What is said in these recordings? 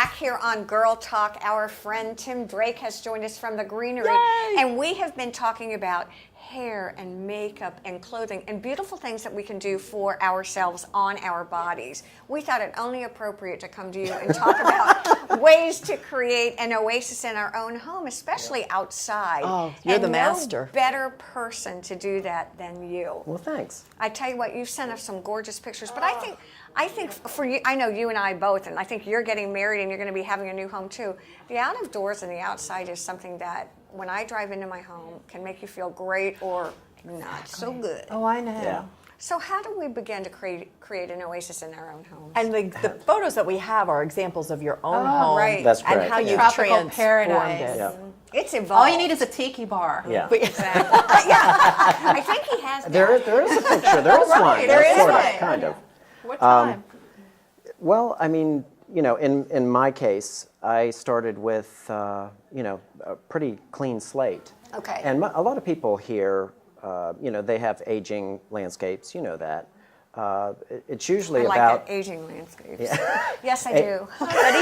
back here on Girl Talk. Our friend Tim Drake has joined us from The Greenery. Yay! And we have been talking about hair and makeup and clothing and beautiful things that we can do for ourselves on our bodies. We thought it only appropriate to come to you and talk about ways to create an oasis in our own home, especially outside. Oh, you're the master. No better person to do that than you. Well, thanks. I tell you what, you sent us some gorgeous pictures, but I think for you, I know you and I both, and I think you're getting married and you're going to be having a new home too. The out of doors and the outside is something that, when I drive into my home, can make you feel great or not so good. Oh, I know. Yeah. So how do we begin to create an oasis in our own homes? And the photos that we have are examples of your own home. right. That's And correct. how you've Tropical transformed paradise. it. Yeah. It's evolved. All you need is a tiki bar. Yeah. Exactly. Yeah. I think he has that. There is a picture. There is one. there is sort one. of, kind of. What time? Well, I mean, you know, in my case, I started with, you know, a pretty clean slate. Okay. And a lot of people here, you know, they have aging landscapes. You know that. It's usually I like about that aging landscapes. Yes, I do. But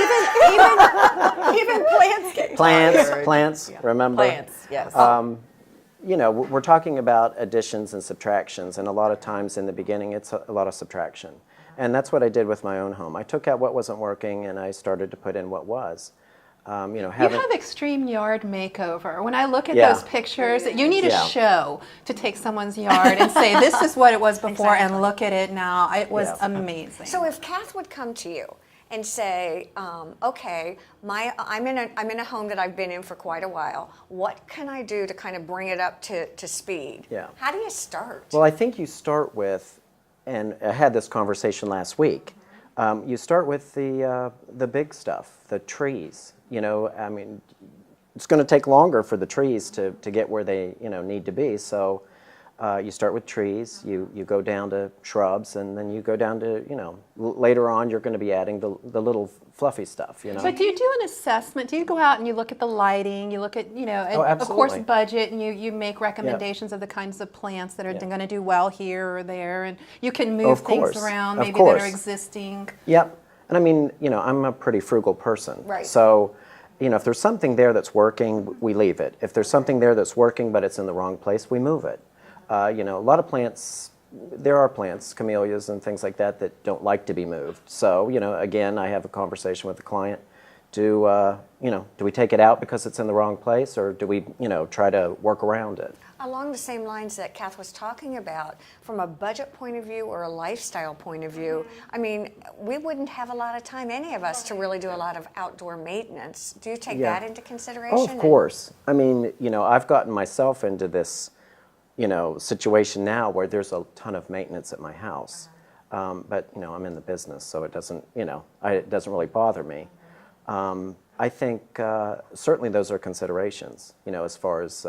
even landscapes. plants. Remember. Plants, yes. You know, we're talking about additions and subtractions, and a lot of times in the beginning, it's a lot of subtraction. And that's what I did with my own home. I took out what wasn't working, and I started to put in what was. You know, You have extreme yard makeover. When I look at Yeah. those pictures, you need a Yeah. show to take someone's yard and say, this is what it was before, Exactly. and look at it now. It was Yeah. amazing. So if Kath would come to you and say, okay, I'm in a home that I've been in for quite a while. What can I do to kind of bring it up to speed? Yeah. How do you start? Well, I think you start with, and I had this conversation last week. You start with the big stuff, the trees. You know, I mean, it's going to take longer for the trees to get where they need to be. So you start with trees. You go down to shrubs, and then you go down to later on you're going to be adding the little fluffy stuff. You know. But do you do an assessment? Do you go out and you look at the lighting, you look at, and of course absolutely. budget, and you make recommendations of the kinds of plants that are going to do well here or there, and you can move things around maybe that are existing. Yep. And I mean, I'm a pretty frugal person. Right. So, if there's something there that's working, we leave it. If there's something there that's working but it's in the wrong place, we move it. A lot of plants, there are plants, camellias and things like that don't like to be moved. So, again, I have a conversation with the client. Do we take it out because it's in the wrong place, or do we, try to work around it? Along the same lines that Kath was talking about, from a budget point of view or a lifestyle point of view, I mean, we wouldn't have a lot of time, any of us, to really do a lot of outdoor maintenance. Do you take that into consideration? Oh, of course. I mean, I've gotten myself into this, situation now where there's a ton of maintenance at my house. But, I'm in the business, so it doesn't, it doesn't really bother me. I think certainly those are considerations, as far as,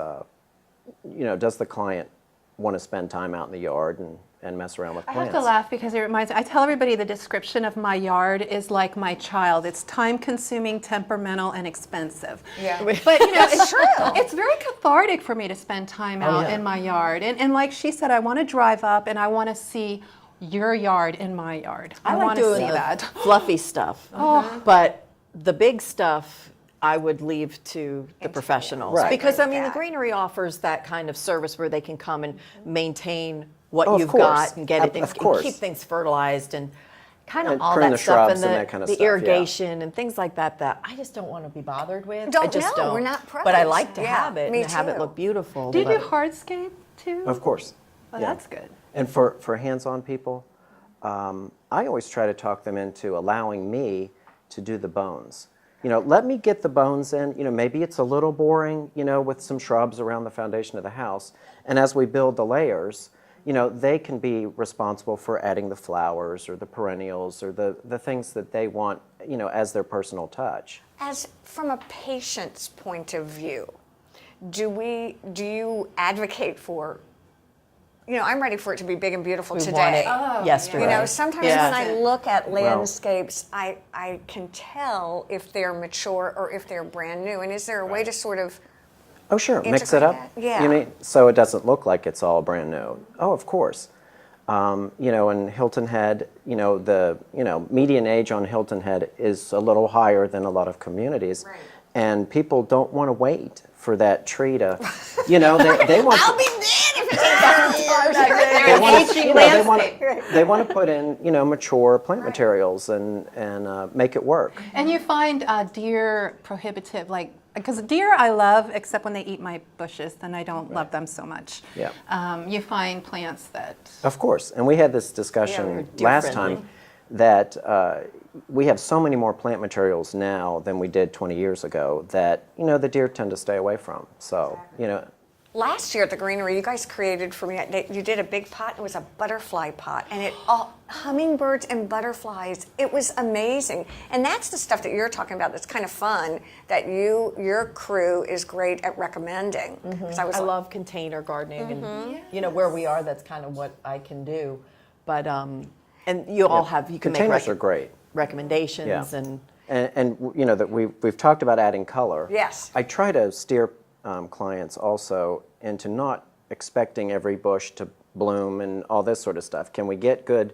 does the client want to spend time out in the yard and mess around with I plants? have to laugh because it reminds me, I tell everybody the description of my yard is like my child. It's time-consuming, temperamental, and expensive. Yeah. But it's true. It's very cathartic for me to spend time out in my yard. And like she said, I want to drive up and I want to see your yard in my yard. I like want to doing see the that. fluffy stuff. But the big stuff I would leave to the professionals. Right. Because, I mean, Yeah. the Greenery offers that kind of service where they can come and maintain what of you've course. got and get it, Of and course. keep things fertilized and kind of And all prune that the stuff, shrubs and that kind of the stuff, yeah. irrigation and things like that I just don't want to be bothered with. I just No, don't. we're not But I pros. like to Yeah, have it me and have it too. look beautiful. Do you do but- hardscape too? Of course. Oh, Yeah. that's good. And for hands-on people, I always try to talk them into allowing me to do the bones. Let me get the bones in. Maybe it's a little boring, with some shrubs around the foundation of the house. And as we build the layers, they can be responsible for adding the flowers or the perennials or the things that they want, as their personal touch. As from a patient's point of view, do you advocate for, I'm ready for it to be big and beautiful We today. want it yesterday. Sometimes Yeah. when I look at landscapes, I can tell if they're mature or if they're brand new. And is there a way to sort of, Oh, sure. Mix it Integrate up. that? Yeah. You mean so it doesn't look like it's all brand new? Oh, of course. You know, in Hilton Head, you know, the median age on Hilton Head is a little higher than a lot of communities, Right. and people don't want to wait for that tree to, you know, they want. I'll be dead if it They want aging to, you know, landscape. they want to put in, you know, mature plant materials and make it work. And you find deer prohibitive, like, because deer I love, except when they eat my bushes, then I don't love them so much. Yeah. You find plants that, Of course, and we had this Yeah, discussion they're last deer-friendly. time that we have so many more plant materials now than we did 20 years ago that, you know, the deer tend to stay away from. So, you know, Last year at the Greenery, you guys created for me, you did a big pot, it was a butterfly pot, and it all, hummingbirds and butterflies, it was amazing. And that's the stuff that you're talking about that's kind of fun, that your crew is great at recommending. 'Cause I like- love container gardening, and you know where we are. That's kind of what I can do. But and you all have you can containers make are great. recommendations Yeah. and you know that we've talked about adding color. Yes. I try to steer clients also into not expecting every bush to bloom and all this sort of stuff. Can we get good,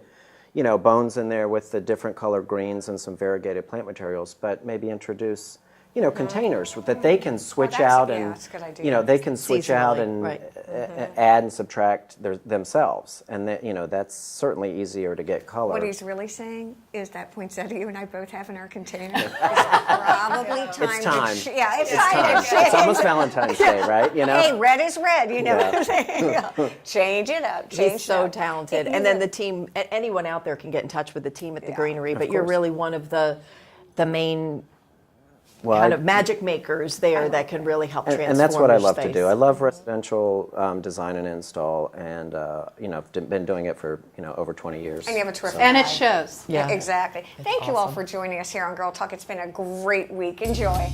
you know, bones in there with the different colored greens and some variegated plant materials, but maybe introduce, you know, containers that they can switch that's- out yeah, and, that's a good idea. you know, they can switch out Seasonally, and right. add and subtract themselves, and that, you know, that's certainly easier to get color. What he's really saying is that poinsettia you and I both have in our container. It's probably time. It's time. Yeah, it's It's time. time. to change. It's almost Valentine's Day, right? You know. Hey, red is red, you know. Yeah. Change it up. Change he's so it up. talented. And then the team, anyone out there can get in touch with the team at the Yeah. Greenery. But Of you're course. really one of the main Well, kind I- of magic makers there that can really help transform and that's what I your love to space. do. I love residential design and install, and you know, I've been doing it for, you know, over 20 years. And you have a terrific and it eye. shows. Yeah. Exactly. Thank you all awesome. for joining us here on Girl Talk. It's been a great week. Enjoy.